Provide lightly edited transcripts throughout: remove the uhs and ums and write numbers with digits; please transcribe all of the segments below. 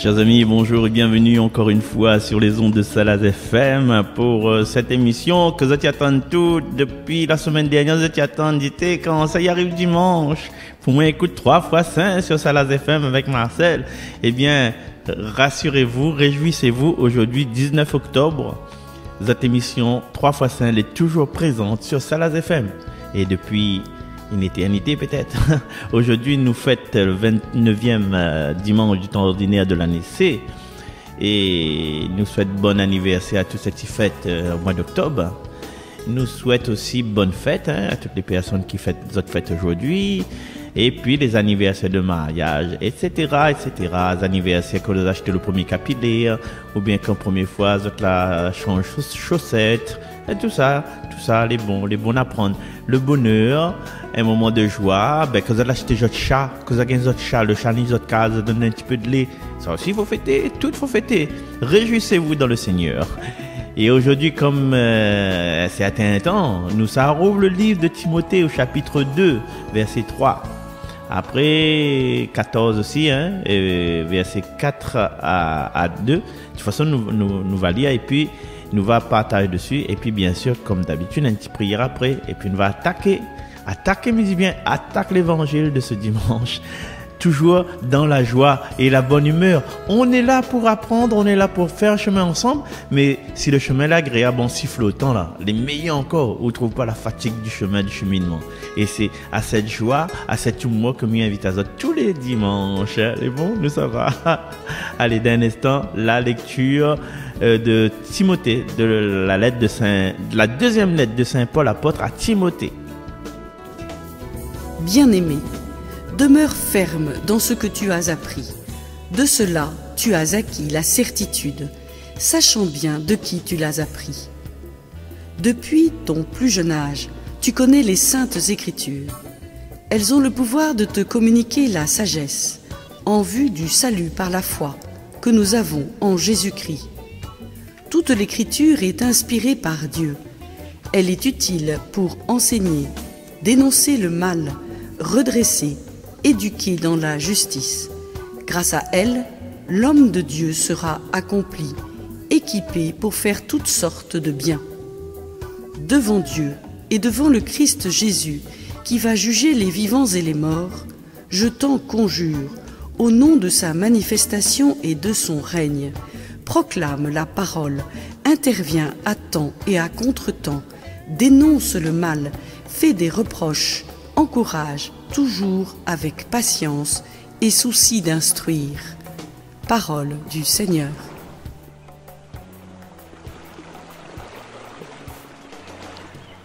Chers amis, bonjour et bienvenue encore une fois sur les ondes de Salaz FM pour cette émission que vous attendez tout depuis la semaine dernière. Vous attendez quand ça y arrive dimanche. Pour moi, écoute 3 fois 5 sur Salaz FM avec Marcel. Eh bien, rassurez-vous, réjouissez-vous. Aujourd'hui, 19 octobre, cette émission 3 fois 5 est toujours présente sur Salaz FM. Et depuis une éternité peut-être. Aujourd'hui, nous fêtons le 29e dimanche du temps ordinaire de l'année C. Et nous souhaitons bon anniversaire à tous ceux qui fêtent au mois d'octobre. Nous souhaitons aussi bonne fête à toutes les personnes qui fêtent d'autres fêtes aujourd'hui. Et puis les anniversaires de mariage, etc., etc. Les anniversaires que vous achetez le premier capillaire, ou bien qu'en première fois, vous la change chaussettes, et tout ça, les bons à prendre. Le bonheur, un moment de joie, que vous avez acheté votre chat, que vous avez votre chat, le chat, votre case, donne un petit peu de lait. Ça aussi, il faut fêter, tout il faut fêter. Réjouissez-vous dans le Seigneur. Et aujourd'hui, comme c'est atteint un temps, nous avons le livre de Timothée au chapitre 2, verset 3. Après 14 aussi, et verset 4 à 2. De toute façon, nous va lire et puis nous va partager dessus. Et puis, bien sûr, comme d'habitude, une petite prière après. Et puis, nous va attaquer, mais dis bien, attaque l'évangile de ce dimanche. Toujours dans la joie et la bonne humeur. On est là pour apprendre, on est là pour faire un chemin ensemble. Mais si le chemin est agréable, on siffle autant là. Les meilleurs encore, on ne trouve pas la fatigue du chemin, du cheminement. Et c'est à cette joie, à cet humour que nous invitons à tous les dimanches. Et bon, nous ça va. Allez, d'un instant, la lecture de Timothée, de la deuxième lettre de Saint Paul apôtre à Timothée. Bien-aimé, demeure ferme dans ce que tu as appris. De cela, tu as acquis la certitude, sachant bien de qui tu l'as appris. Depuis ton plus jeune âge, tu connais les saintes Écritures. Elles ont le pouvoir de te communiquer la sagesse, en vue du salut par la foi que nous avons en Jésus-Christ. Toute l'Écriture est inspirée par Dieu. Elle est utile pour enseigner, dénoncer le mal, redresser, éduqué dans la justice. Grâce à elle, l'homme de Dieu sera accompli, équipé pour faire toutes sortes de biens. Devant Dieu et devant le Christ Jésus, qui va juger les vivants et les morts, je t'en conjure, au nom de sa manifestation et de son règne, proclame la parole, intervient à temps et à contre-temps, dénonce le mal, fait des reproches, encourage toujours avec patience et souci d'instruire. Parole du Seigneur.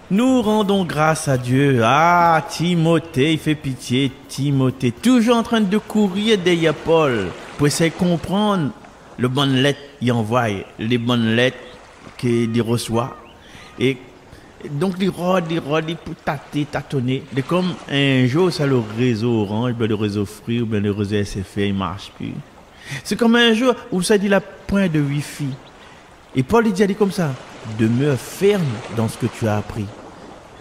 Nous rendons grâce à Dieu. Ah, Timothée, il fait pitié. Timothée, toujours en train de courir derrière Paul pour essayer de comprendre les bonnes lettres qu'il envoie, les bonnes lettres qu'il reçoit. Et donc, il rôde pour tâtonner. C'est comme un jour, c'est le réseau Orange, le réseau Free ou bien le réseau SFR, il ne marche plus. C'est comme un jour où ça dit la pointe de Wi-Fi. Et Paul, il dit comme ça, demeure ferme dans ce que tu as appris.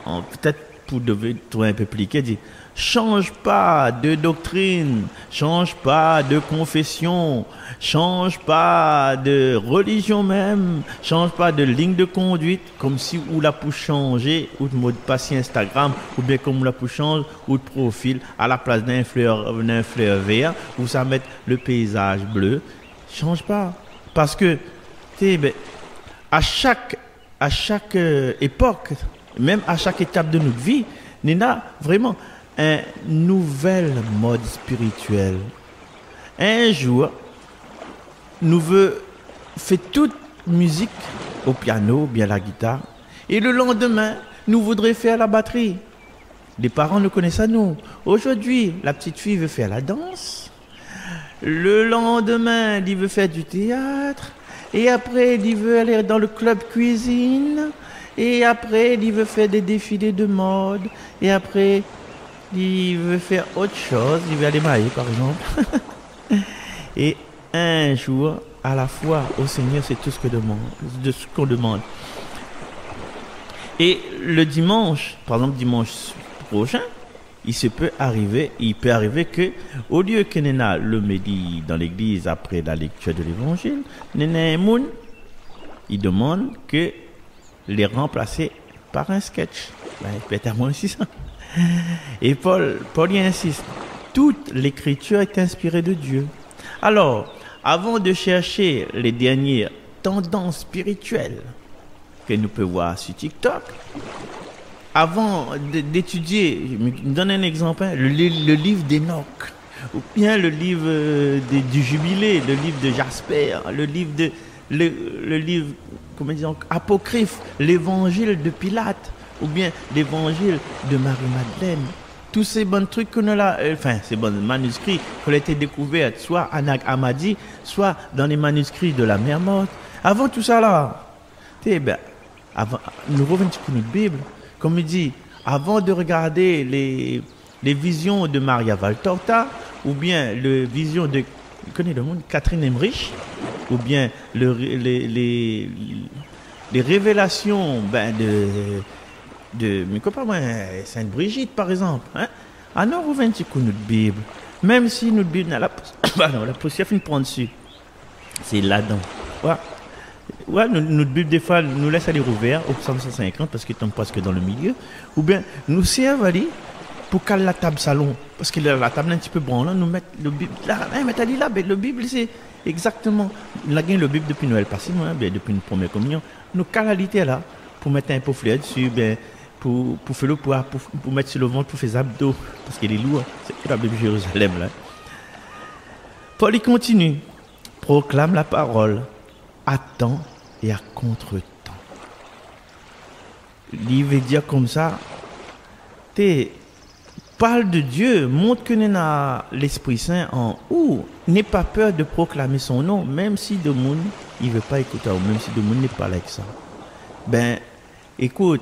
Peut-être pour devait trouver un peu pliqué, dit, change pas de doctrine, change pas de confession, change pas de religion même, change pas de ligne de conduite, comme si ou la pour changer ou de mot de passe Instagram, ou bien comme la pour changer ou de profil à la place d'un fleur vert, ou ça met le paysage bleu. Change pas. Parce que, à chaque époque, même à chaque étape de notre vie, il y a vraiment un nouvel mode spirituel. Un jour, nous veut faire toute musique au piano, bien la guitare, et le lendemain, nous voudrions faire la batterie. Les parents nous connaissent à nous. Aujourd'hui, la petite fille veut faire la danse. Le lendemain, il veut faire du théâtre. Et après, il veut aller dans le club cuisine. Et après, il veut faire des défilés de mode. Et après, il veut faire autre chose. Il veut aller marier, par exemple. Et un jour, à la fois, au Seigneur, c'est tout ce qu'on demande. Et le dimanche, par exemple, dimanche prochain, il peut arriver que, au lieu que Nena le midi dans l'église après la lecture de l'évangile, Nena Moun, il demande que les remplacer par un sketch. Peut-être moi aussi ça. Et Paul y insiste. Toute l'écriture est inspirée de Dieu. Alors, avant de chercher les dernières tendances spirituelles que nous pouvons voir sur TikTok, avant d'étudier, je me donne un exemple, le livre d'Enoch, ou bien le livre du Jubilé, le livre de Jasper, le livre, comment dire, apocryphe, l'évangile de Pilate, ou bien l'évangile de Marie-Madeleine. Tous ces bons trucs qu'on a là, ces bons manuscrits qui ont été découverts soit à Nag Hammadi, soit dans les manuscrits de la mer morte. Avant tout ça là, nous revenons sur notre Bible, comme il dit, avant de regarder les visions de Maria Valtorta, ou bien les visions de, connais le monde, Catherine Emmerich, ou bien les révélations de mais comment Sainte Brigitte par exemple, hein? Ah non, revenons sur notre Bible, même si notre Bible la poussière finit prendre dessus, c'est là-dedans. Ouais, notre Bible des fois nous laisse aller ouvert au psaume 150 parce qu'il tombe presque dans le milieu, ou bien nous servent aller pour caler la table salon parce que la table est un petit peu branlante, nous mettre le Bible là, le Bible c'est exactement la gagne le Bible depuis Noël passé, depuis une première communion, nous calalité là pour mettre un peu fleur dessus, pour faire le poids, pour mettre sur le ventre, pour faire les abdos, parce qu'il est lourd. C'est la Bible de Jérusalem, là. Paul, il continue. Proclame la parole à temps et à contre-temps. Il veut dire comme ça, parle de Dieu, montre que nous avons l'Esprit Saint en où. N'aie pas peur de proclamer son nom, même si le monde il veut pas écouter, ou même si le monde n'est pas là avec ça. Écoute,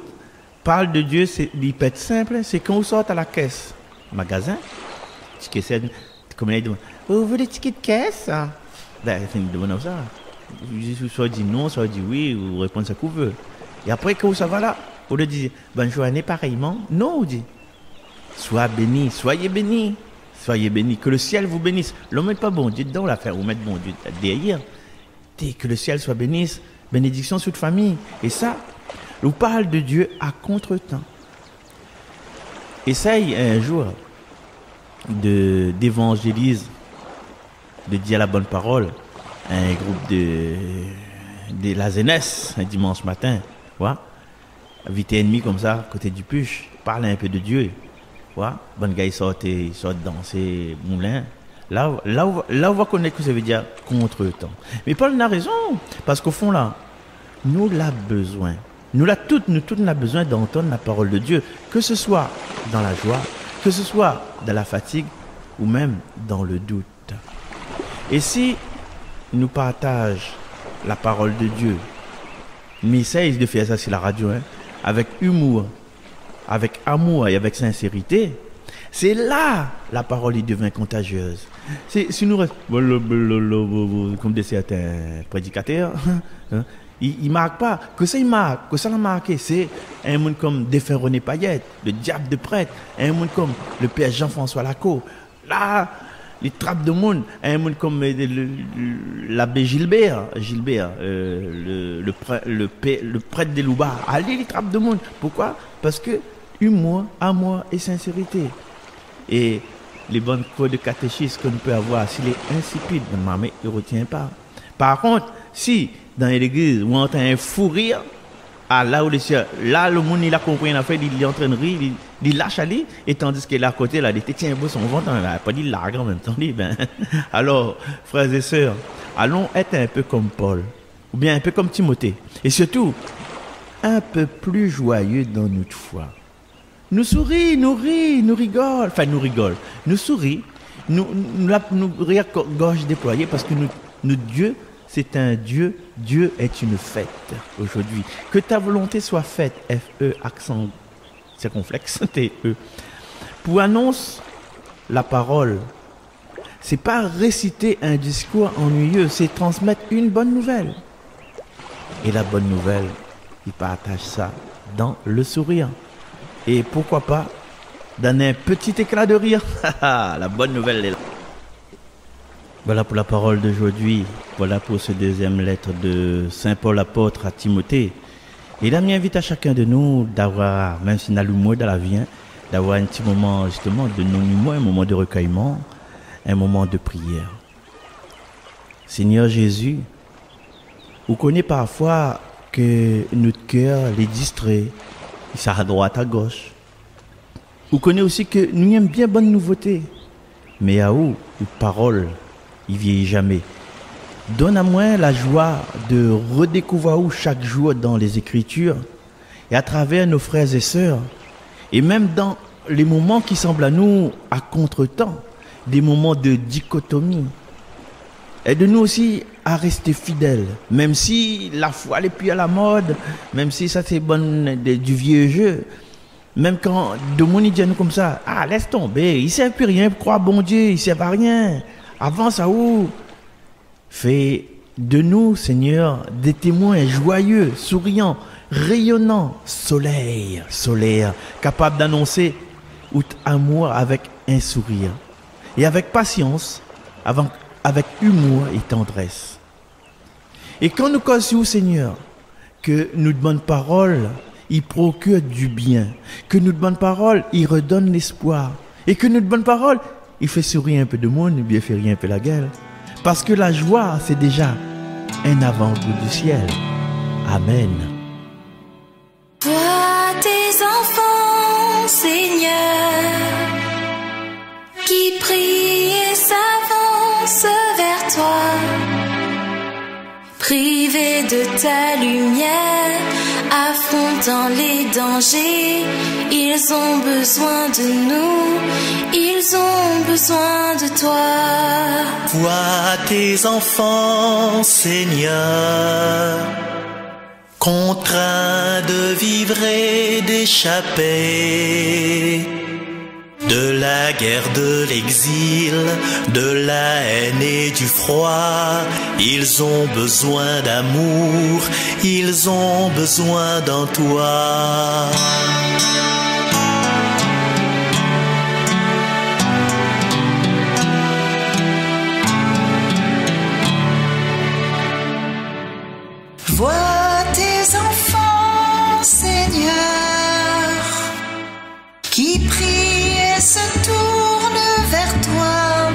parle de Dieu, il peut être simple, c'est quand vous sortez à la caisse, magasin, comme il dit, vous voulez des tickets de caisse? C'est une demande ça. Soit dit non, soit dit oui, ou répondre ce que vous voulez. Et après, quand ça va là, vous le dites, bonjour année pareillement. Non, vous dites, sois béni, soyez béni, que le ciel vous bénisse. L'homme n'est pas bon Dieu dedans, la faire, vous mettre bon Dieu derrière. Que le ciel soit bénisse, bénédiction sur toute famille. Et ça, on parle de Dieu à contre-temps. Essaye un jour d'évangéliser, de dire la bonne parole à un groupe de la jeunesse un dimanche matin. Vite ennemi comme ça, côté du puche, parle un peu de Dieu. Bon gars, il sort danser moulin. Là, on va connaître que ça veut dire contre-temps. Mais Paul a raison, parce qu'au fond là, nous l'avons besoin. Nous tous on a besoin d'entendre la parole de Dieu, que ce soit dans la joie, que ce soit dans la fatigue, ou même dans le doute. Et si nous partageons la parole de Dieu, mais essaye de faire ça sur la radio, avec humour, avec amour et avec sincérité, c'est là la parole il devient contagieuse. Si nous restons comme certains prédicateurs, il marque pas que ça, que ça l'a marqué. C'est un monde comme défunt René Payette, le diable de prêtre, un monde comme le père Jean-François Laco. Là, les trappes de monde, un monde comme l'abbé Gilbert, le prêtre des Loubards. Allez, les trappes de monde. Pourquoi? Parce que humour, amour et sincérité. Et les bonnes cours de catéchisme qu'on peut avoir, s'il est insipide, il ne retient pas. Par contre, si dans l'église, on entend un fou rire, là où le monde il a compris une affaire, il est en train de rire, il lâche aller, et tandis qu'il est à côté, là, il était tiens, son ventre, il n'a pas dit largue en même temps. Alors, frères et sœurs, allons être un peu comme Paul, ou bien un peu comme Timothée, et surtout, un peu plus joyeux dans notre foi. Nous souris, nous rit, nous rigole, nous souris, nous rire gorge déployée parce que nous Dieu, c'est un Dieu, Dieu est une fête aujourd'hui. Que ta volonté soit faite, F-E, accent circonflexe, T-E. Pour annoncer la parole, c'est pas réciter un discours ennuyeux, c'est transmettre une bonne nouvelle. Et la bonne nouvelle, il partage ça dans le sourire. Et pourquoi pas donner un petit éclat de rire. La bonne nouvelle est là. Voilà pour la parole d'aujourd'hui. Voilà pour ce deuxième lettre de Saint Paul apôtre à Timothée. Et là, m'invite à chacun de nous d'avoir, même si on a l'humour dans la vie, d'avoir un petit moment justement de non-humour, un moment de recueillement, un moment de prière. Seigneur Jésus, vous connaissez parfois que notre cœur les distrait, il s'arrête à droite, à gauche. Vous connaissez aussi que nous aimons bien bonne nouveauté, mais à où une parole, il vieillit jamais. Donne à moi la joie de redécouvrir où chaque jour dans les Écritures et à travers nos frères et sœurs, et même dans les moments qui semblent à nous à contre-temps, des moments de dichotomie. Aide-nous aussi à rester fidèles, même si la foi n'est plus à la mode, même si ça c'est bon du vieux jeu, même quand de mon dit nous comme ça, ah laisse tomber, il ne sert plus rien, crois bon Dieu, il ne sert à rien, avance à où? Fais de nous, Seigneur, des témoins joyeux, souriants, rayonnants, solaires, capables d'annoncer out amour avec un sourire et avec patience, avec humour et tendresse. Et quand nous causons, Seigneur, que nous bonnes paroles, il procure du bien, que notre bonne parole, il redonne l'espoir, et que notre bonne parole, il fait sourire un peu de monde, ou bien fait rire un peu la gueule. Parce que la joie, c'est déjà un avant-goût du ciel. Amen. Vois tes enfants, Seigneur, qui prient et s'avancent vers toi. Privés de ta lumière, affrontant les dangers, ils ont besoin de nous, ils ont besoin de toi. Vois tes enfants, Seigneur, contraints de vivre et d'échapper de la guerre, de l'exil, de la haine et du froid. Ils ont besoin d'amour, ils ont besoin d'un toit. Vois tes enfants, Seigneur, qui prient et se tournent vers toi,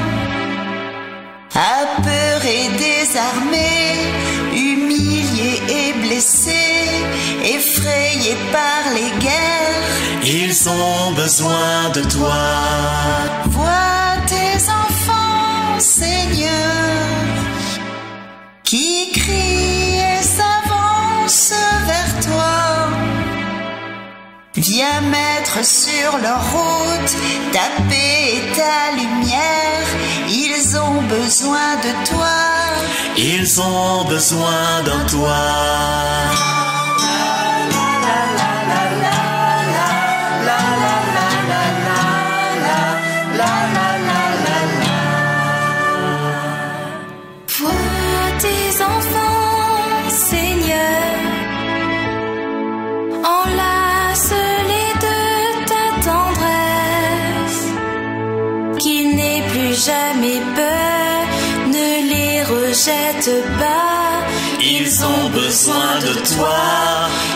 apeurés, désarmés, humiliés et blessés, effrayés par les guerres. Ils ont besoin de toi. Vois tes enfants, Seigneur, qui crient et s'avancent vers toi. Viens mettre sur leur route ta paix et ta lumière. Ils ont besoin de toi. Ils ont besoin d'un toit. Vois tes enfants, Seigneur, enlace-les de ta tendresse, qu'ils n'aient plus jamais peur, ne les rejette pas. Ils ont besoin de toi,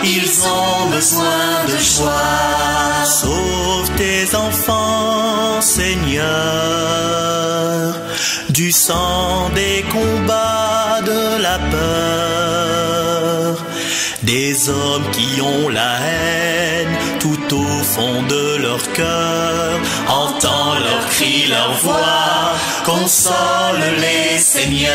ils ont besoin de joie. Sauve tes enfants, Seigneur, du sang des combats, de la peur, des hommes qui ont la haine tout au fond de leur cœur. Entends leurs cris, leurs voix, console-les, Seigneur.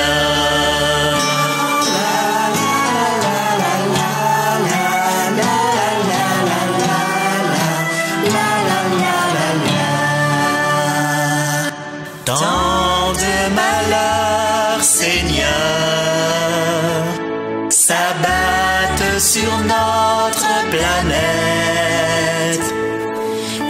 Tant de malheurs, Seigneur, s'abattent sur notre planète,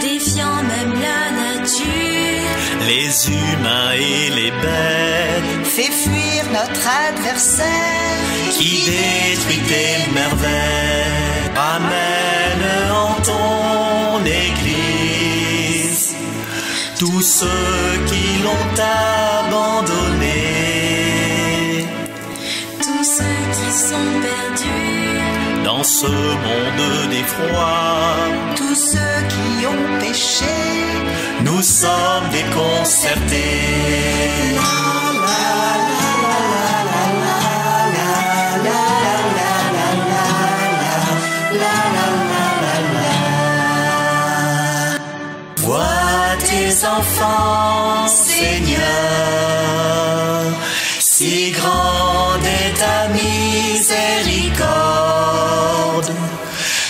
Défiant même la nature, les humains et les bêtes, Fais fuir notre adversaire qui détruit tes merveilles. Amène en ton église tous ceux qui l'ont abandonné, tous ceux qui sont perdus dans ce monde d'effroi, tous ceux qui ont péché, nous sommes déconcertés. Vois tes enfants, Seigneur, si grande est ta miséricorde.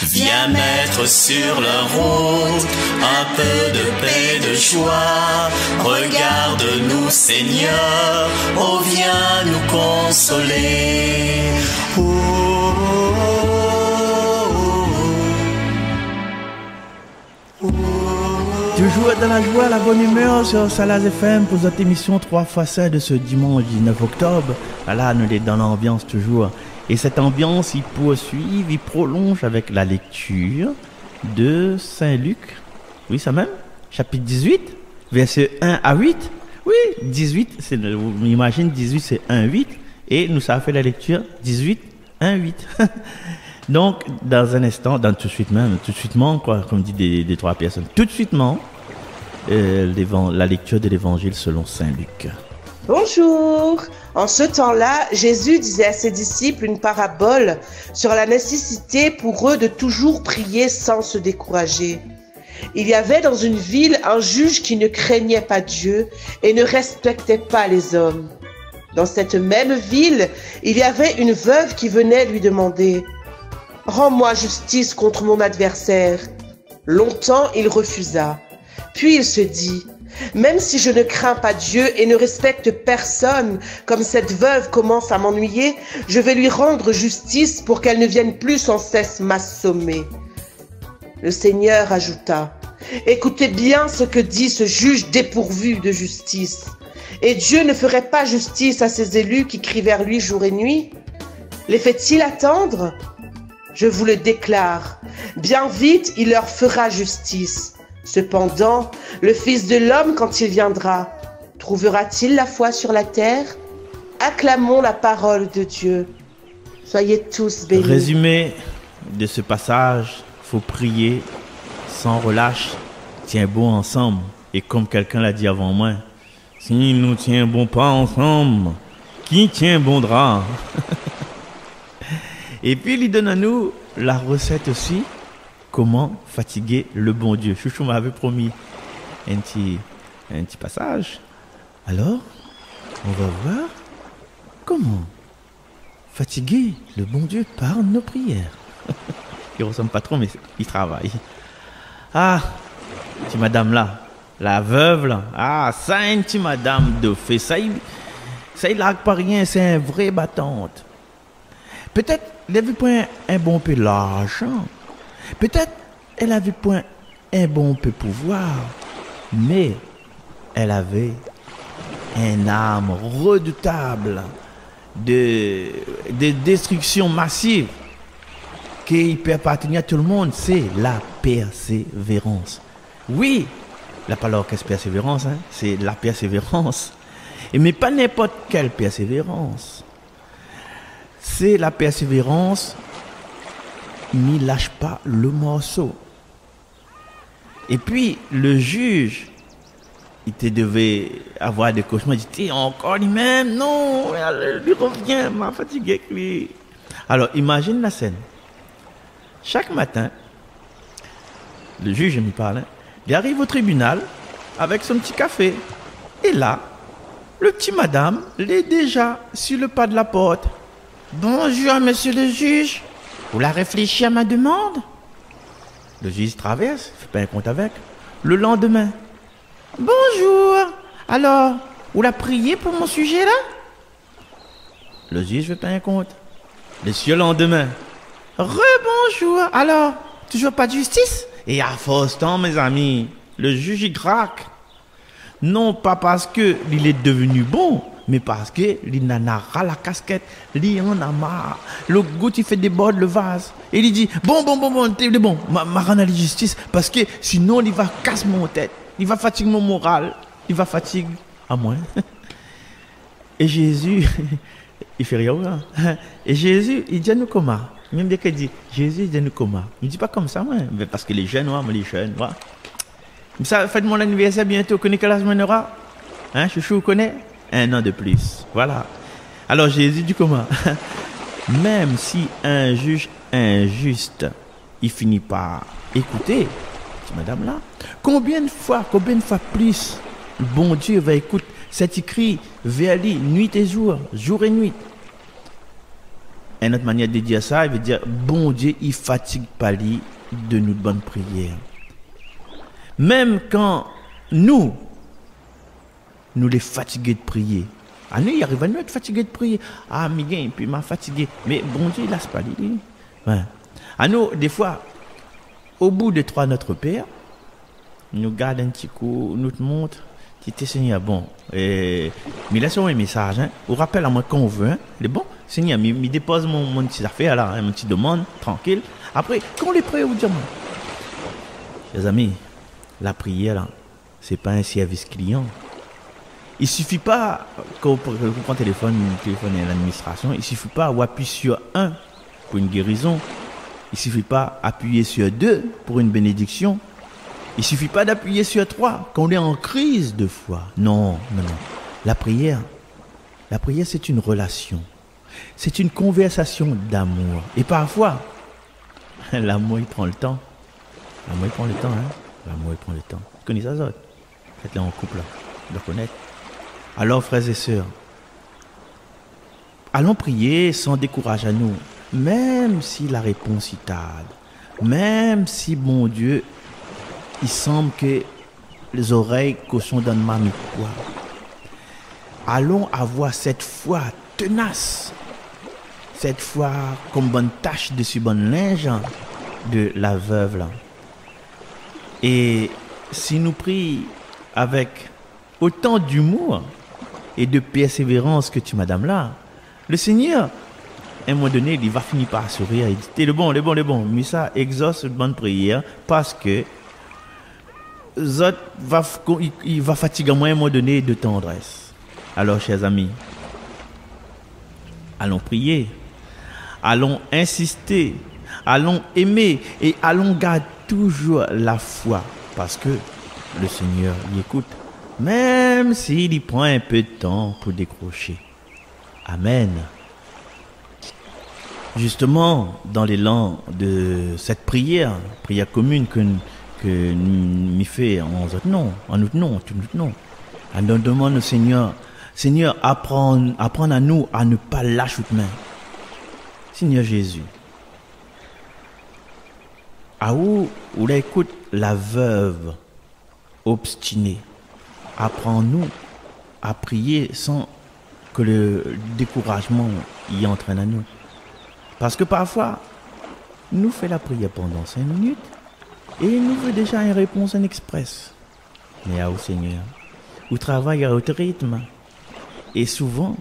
Viens mettre sur leur route un peu de paix, de joie. Regarde-nous, Seigneur, oh viens nous consoler. Oh, oh, oh, oh, oh. Toujours dans la joie, la bonne humeur sur Salaz FM pour cette émission 3x5 de ce dimanche 19 octobre. Voilà, nous sommes dans l'ambiance toujours. Et cette ambiance, il poursuit, il prolonge avec la lecture de Saint-Luc. Oui, ça même. Chapitre 18, versets 1 à 8. Oui, 18, on imagine 18 c'est 1, 8. Et nous avons fait la lecture 18, 1, 8. Donc, dans un instant, tout de suite, quoi, comme dit des trois personnes, tout de suite, la lecture de l'évangile selon Saint Luc. Bonjour. En ce temps-là, Jésus disait à ses disciples une parabole sur la nécessité pour eux de toujours prier sans se décourager. Il y avait dans une ville un juge qui ne craignait pas Dieu et ne respectait pas les hommes. Dans cette même ville, il y avait une veuve qui venait lui demander « Rends-moi justice contre mon adversaire ». Longtemps, il refusa. Puis il se dit « Même si je ne crains pas Dieu et ne respecte personne, comme cette veuve commence à m'ennuyer, je vais lui rendre justice pour qu'elle ne vienne plus sans cesse m'assommer. » Le Seigneur ajouta « Écoutez bien ce que dit ce juge dépourvu de justice. Et Dieu ne ferait pas justice à ses élus qui crient vers lui jour et nuit? Les fait-il attendre? Je vous le déclare, bien vite il leur fera justice. Cependant, le Fils de l'homme, quand il viendra, trouvera-t-il la foi sur la terre? Acclamons la parole de Dieu. Soyez tous bénis. Résumé de ce passage, faut prier sans relâche, tiens bon ensemble. Et comme quelqu'un l'a dit avant moi, si nous tiens bon pas ensemble, qui tient bon drap? Et puis il donne à nous la recette aussi. Comment fatiguer le bon Dieu. Chouchou m'avait promis un petit passage. Alors, on va voir comment fatiguer le bon Dieu par nos prières. Il ne ressemble pas trop, mais il travaille. Ah, petite madame là, la veuve là. Ah, ça, une petite madame de fait. Ça, il largue pas rien, c'est un vrai battante. Peut-être, elle n'avait pas un bon peu l'argent. Peut-être elle avait point un bon peu pouvoir, mais elle avait une âme redoutable de destruction massive qui peut appartenir à tout le monde. C'est la persévérance. Oui, la parole qu'est-ce persévérance, hein? C'est la persévérance. Mais pas n'importe quelle persévérance. C'est la persévérance. N'y lâche pas le morceau. Et puis, le juge, il te devait avoir des cauchemars. Il dit, encore lui-même, non, il revient, m'a fatigué avec lui. Alors, imagine la scène. Chaque matin, le juge, je m'y parle, il arrive au tribunal avec son petit café. Et là, le petit madame, il est déjà sur le pas de la porte. Bonjour, monsieur le juge. Vous l'avez réfléchi à ma demande? Le juge traverse, fait pas un compte avec. Le lendemain, bonjour. Alors, vous l'avez prié pour mon sujet là? Le juge fait pas un compte. Le lendemain, rebonjour. Alors, toujours pas de justice? Et à force temps, mes amis, le juge il craque. Non pas parce que il est devenu bon, mais parce que il en a ras la casquette, il en a marre. Le goût il fait déborder le vase. Et il dit bon, t'es bon, m'a rendre la justice parce que sinon il va casser mon tête. il va fatiguer mon moral, il va fatiguer à moi. Et Jésus, il fait rien. Et Jésus, il dit à nous comment? Même dès qu'il dit, Jésus, il dit à nous comment? Il ne dit pas comme ça, moi. Parce que les jeunes, les jeunes, ça, faites mon anniversaire bientôt. Vous connaissez quel âge on aura? Hein, chouchou, vous connaissez? 1 an de plus. Voilà. Alors Jésus dit comment? Même si un juge injuste, il finit par écouter, dit madame là, combien de fois plus, bon Dieu va écouter cet écrit vers lui, nuit et jour et nuit. Une autre manière de dire ça, il veut dire, bon Dieu, il fatigue pas lui de nous bonnes prières. Même quand nous les fatigués de prier. Ah, nous, il arrive à nous être fatigués de prier. Ah, Miguel, puis m'a fatigué. Mais bon Dieu, il laisse pas lui. Ouais. À nous, des fois, au bout de 3 Notre Père, nous garde un petit coup, nous te montre, tu t'es Seigneur, bon. Mais laissons un message, hein. On rappelle à moi quand on veut, hein. C'est bon, Seigneur, il dépose mon petit affaire là, hein, mon petit demande, tranquille. Après, quand on est prêt, vous dire, moi. Chers amis, la prière là, c'est pas un service client. Il suffit pas, quand vous prenez téléphone à l'administration, il suffit pas d'appuyer sur 1 pour une guérison. Il suffit pas d'appuyer sur 2 pour une bénédiction. Il suffit pas d'appuyer sur 3 quand on est en crise de foi. Non. La prière, c'est une relation. C'est une conversation d'amour. Et parfois, l'amour, il prend le temps. L'amour, il prend le temps. Vous connaissez ça, Zot? Faites-le en couple, là. Vous le connaissez. Alors, frères et sœurs, allons prier sans décourager à nous, même si la réponse est tarde, même si, bon Dieu, il semble que les oreilles cochons dans ma micro. Allons avoir cette foi tenace, cette foi comme bonne tache dessus bonne linge de la veuve là. Et si nous prions avec autant d'humour et de persévérance que tu, madame là, le Seigneur, à un moment donné, il va finir par sourire et dire, t'es le bon. Mais ça exauce une bonne prière parce que il va fatiguer à un moment donné de tendresse. Alors, chers amis, allons prier, allons insister, allons aimer et allons garder toujours la foi parce que le Seigneur y écoute. Même s'il y prend un peu de temps pour décrocher. Amen. Justement, dans l'élan de cette prière commune que nous fait en notre nom, on demande au Seigneur, apprendre à nous à ne pas lâcher de main. Seigneur Jésus, à où écoute la veuve obstinée. Apprends-nous à prier sans que le découragement y entraîne à nous. Parce que parfois, nous faisons la prière pendant 5 minutes et nous veut déjà une réponse en express. Mais au Seigneur, vous travaillez à votre rythme. Et souvent,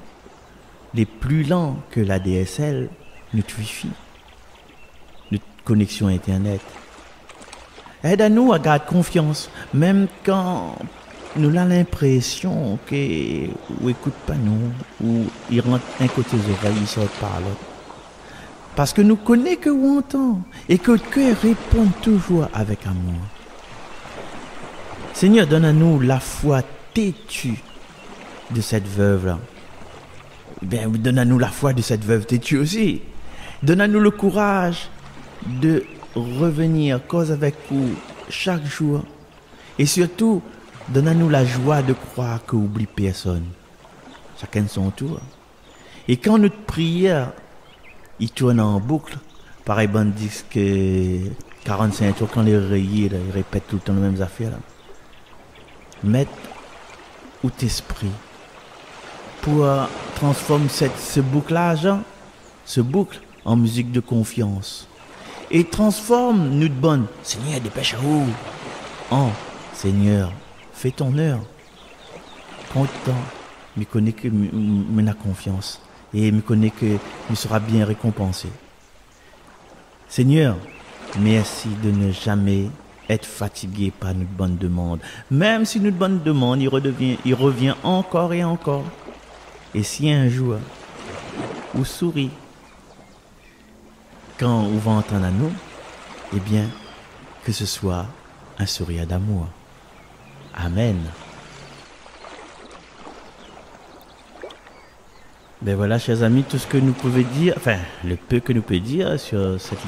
les plus lents que la DSL, notre Wi-Fi, notre connexion Internet. Aide-nous à garder confiance, même quand nous avons l'impression qu'ils n'écoutent pas nous, ou ils rentrent un côté des oreilles, ils sortent par l'autre. Parce que nous connaissons que vous entendez et que notre cœur répond toujours avec amour. Seigneur, donne à nous la foi têtue de cette veuve-là. Bien, donne à nous la foi de cette veuve têtue aussi. Donne à nous le courage de revenir cause avec vous chaque jour. Et surtout, donne à nous la joie de croire qu'on n'oublie personne. Chacun son tour. Et quand notre prière, il tourne en boucle, pareil, ben disque 45 tours, quand les rayés, ils répètent tout le temps les mêmes affaires. Là. Mettre out esprit pour transformer ce bouclage, ce boucle en musique de confiance. Et transforme notre bonne. Seigneur, dépêche-vous. Oh, Seigneur, fais ton heure. Prends le temps. Mais connais que me confiance. Et me connais que me sera bien récompensé. Seigneur, merci de ne jamais être fatigué par notre bonne demande. Même si notre bonne demande, il revient encore et encore. Et si un jour, vous sourit, quand vous va entendre à nous, eh bien, que ce soit un sourire d'amour. Amen. Ben voilà, chers amis, tout ce que nous pouvons dire, enfin, le peu que nous pouvons dire sur cette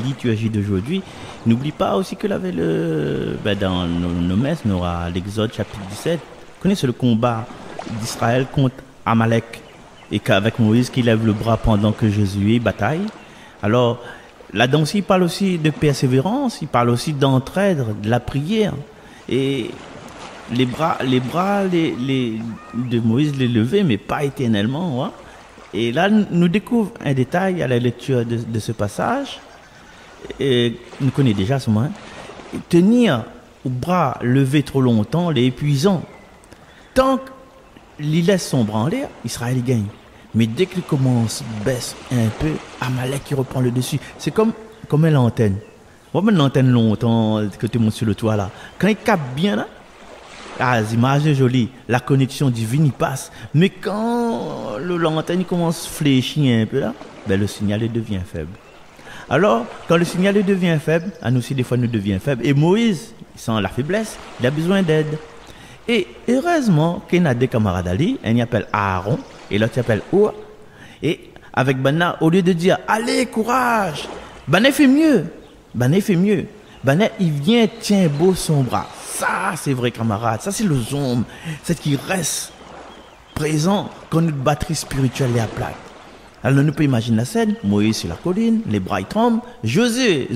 liturgie d'aujourd'hui. N'oublie pas aussi que dans nos messes, nous aura l'Exode chapitre 17. Vous connaissez le combat d'Israël contre Amalek et qu'avec Moïse qui lève le bras pendant que Josué bataille. Alors, là-dedans aussi, il parle aussi de persévérance, il parle aussi d'entraide, de la prière. Et les bras de Moïse les levaient, mais pas éternellement. Hein? Et là, nous découvrons un détail à la lecture de ce passage. Et nous connaissons déjà ce moment. Tenir au bras levé trop longtemps, les épuisant. Tant qu'il laisse son bras en l'air, Israël gagne. Mais dès qu'il commence, baisse un peu, Amalek qui reprend le dessus. C'est comme une antenne. On va mettre l'antenne longtemps, que tu montes sur le toit là. Quand il capte bien là, les images sont jolies, la connexion divine y passe. Mais quand l'antenne commence à fléchir un peu là, ben le signal devient faible. Alors, quand le signal devient faible, à nous aussi des fois nous devient faible. Et Moïse, il sent la faiblesse, il a besoin d'aide. Et heureusement qu'il y a deux camarades à lui, un il appelle Aaron et l'autre s'appelle Oua. Et avec Bana, au lieu de dire allez, courage, Bana fait mieux. Bana, il vient, tient beau son bras. Ça, c'est vrai, camarade. Ça, c'est le zombie. C'est qui reste présent quand notre batterie spirituelle est à plat. Alors, nous pouvons imaginer la scène. Moïse sur la colline, les bras ils tremblent. Josué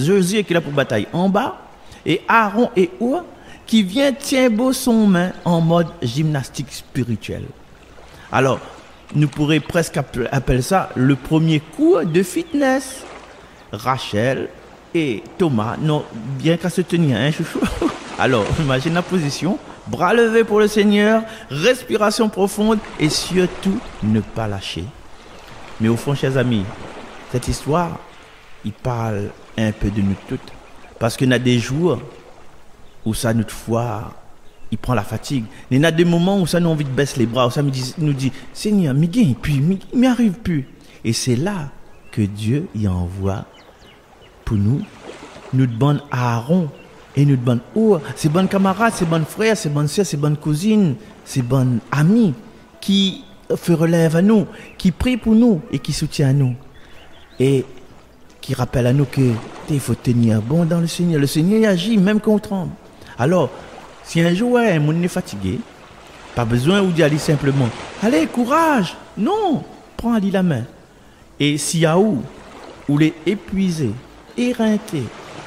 qui est là pour bataille en bas. Et Aaron et Oua qui vient, tient beau son main en mode gymnastique spirituelle. Alors, nous pourrions presque appeler ça le premier cours de fitness. Rachel et Thomas n'ont bien qu'à se tenir, hein, chouchou. Alors, imagine la position, bras levés pour le Seigneur, respiration profonde et surtout ne pas lâcher. Mais au fond, chers amis, cette histoire, il parle un peu de nous toutes. Parce qu'il y a des jours où ça, notre foi, il prend la fatigue. Il y a des moments où ça nous a envie de baisser les bras, où ça nous dit, Seigneur, mais m'y arrive plus. Et c'est là que Dieu y envoie pour nous, notre bonne Aaron et notre bonne Oua, ces bonnes camarades, ces bonnes frères, ces bonnes sœurs, ces bonnes cousines, ces bonnes amies qui fait relève à nous, qui prie pour nous et qui soutient à nous. Et qui rappelle à nous que il faut tenir bon dans le Seigneur. Le Seigneur agit même quand on tremble. Alors, si un jour un monde est fatigué, pas besoin d'y aller simplement. Allez, courage! Non! Prends Ali la main. Et s'il y a où les épuisé, éreinté,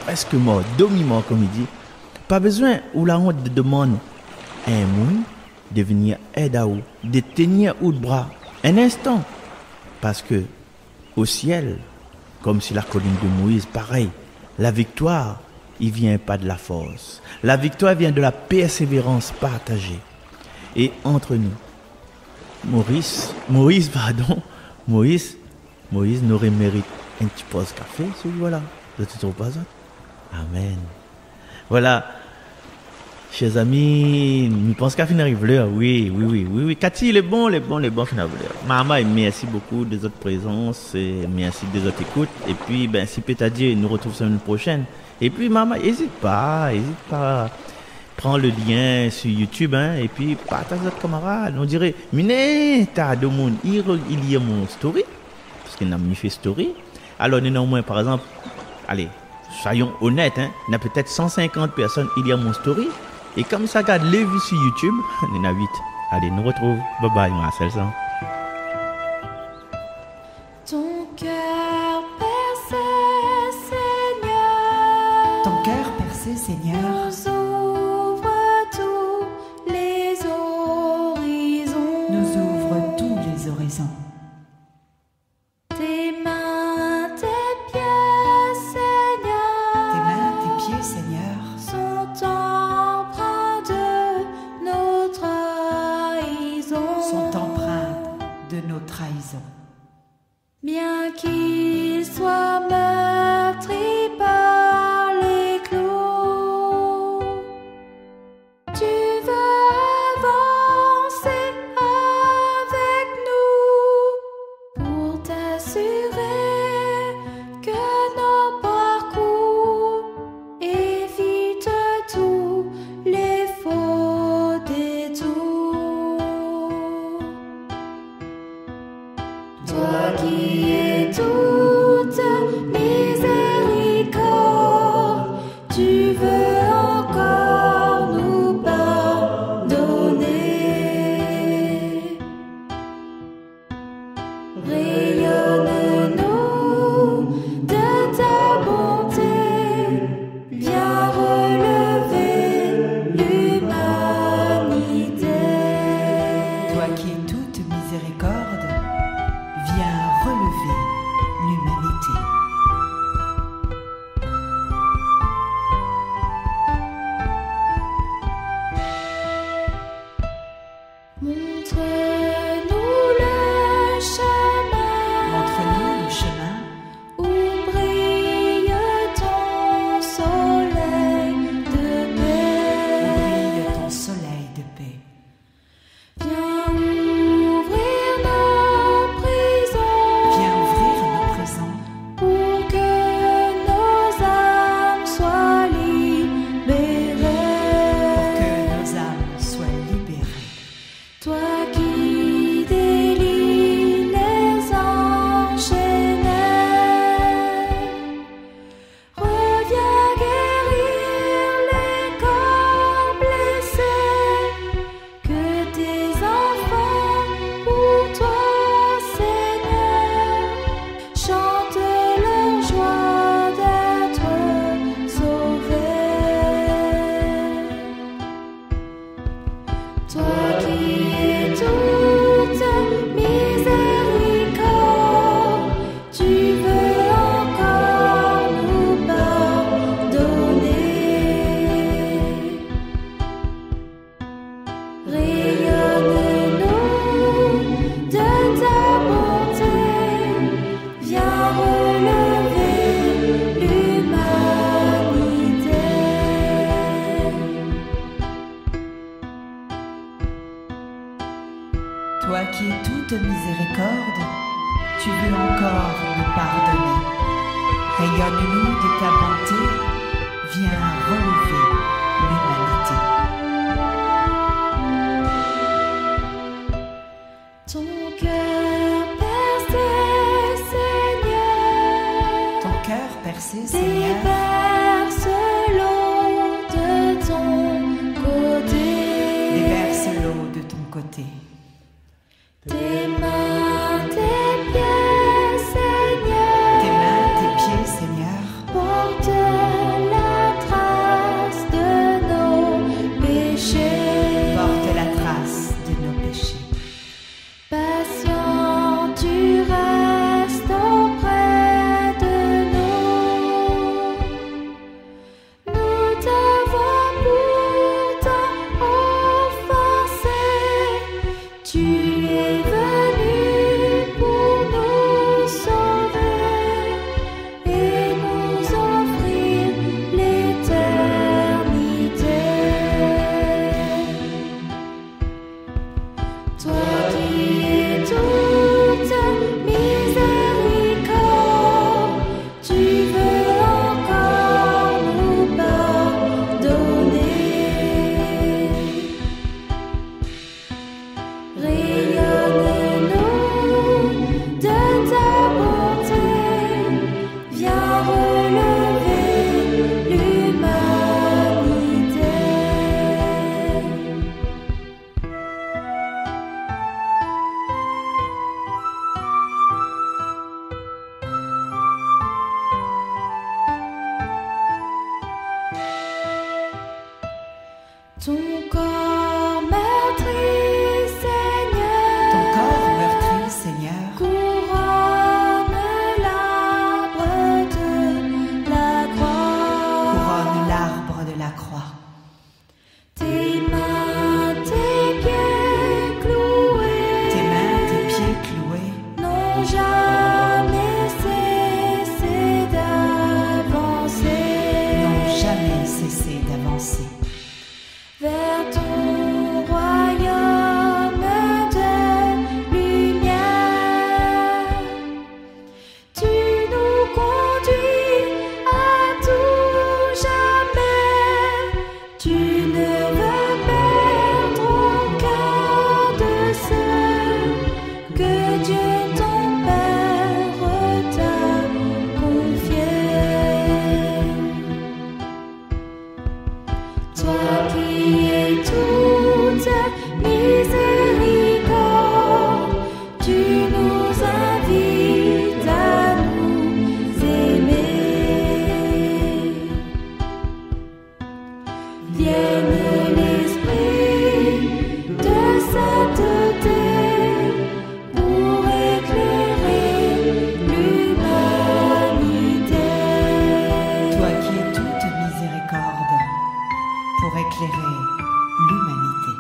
presque mort, demi-mort comme il dit, pas besoin où la honte demande à un monde de venir aider à où, de tenir ou de bras un instant. Parce que au ciel, comme sur la colline de Moïse, pareil, la victoire, il vient pas de la force. La victoire vient de la persévérance partagée. Et entre nous, Moïse n'aurait mérité un petit pause café, celui-là. De tout pas ça. Amen. Voilà. Chers amis, je pense qu'à finir l'heure. Oui. Cathy, les bons, finir l'heure. Maman, merci beaucoup de votre présence et merci de votre écoute. Et puis, si peut-être dire, nous retrouvons la semaine prochaine. Et puis, maman, n'hésite pas. Prends le lien sur YouTube, hein, et puis partage avec camarades. On dirait, mais t'as deux monde, il y a mon story, parce qu'il n'a pas fait story. Alors, néanmoins, par exemple, allez, soyons honnêtes, hein, il y a peut-être 150 personnes, il y a mon story. Et comme ça, regarde les vues sur YouTube, il y en a 8. Allez, nous retrouvons. Bye bye, Marcel. Ton cœur percé, Seigneur. Ton cœur percé, Seigneur. Nous ouvre tous les horizons. Nous ouvre tous les horizons. Tes mains, tes pieds, Seigneur. Tes mains, tes pieds, Seigneur. Sont empreints de nos trahisons. Sont empreintes de nos trahisons. Bien qu'ils soient meurtris par les clous. miséricorde, tu veux encore nous pardonner. Rayonne-nous de ta bonté, viens relever l'humanité. Ton cœur percé, Seigneur. Ton cœur percé, Seigneur. Déverse l'eau de ton côté. Déverse l'eau de ton côté. Tes mains, tes pieds, Seigneur. Tes mains, tes pieds, Seigneur. Porte la trace de nos péchés. Porte la trace de nos péchés. Patient, tu restes auprès de nous. Nous t'avons pourtant offensé. Tu es venu pour nous sauver et nous offrir l'éternité. Toi qui es toute miséricorde, tu veux encore nous pardonner. Rayonne-nous de ta bonté, viens relever l'humanité. Ton corps meurtri, Seigneur. Ton corps meurtri, Seigneur. Couronne l'arbre de la croix. Couronne l'arbre de la croix. Tes mains, tes pieds cloués. Tes mains, tes pieds cloués. N'ont jamais cessé d'avancer. N'ont jamais cessé d'avancer. Vers ton royaume de lumière. Tu nous conduis à tout jamais. Tu ne veux perdre aucun de ceux que Dieu ton Père t'a confiés. Toi qui es toute miséricorde, tu nous invites à nous aimer. Vienne l'esprit de sainteté pour éclairer l'humanité. Toi qui es toute miséricorde, pour éclairer l'humanité.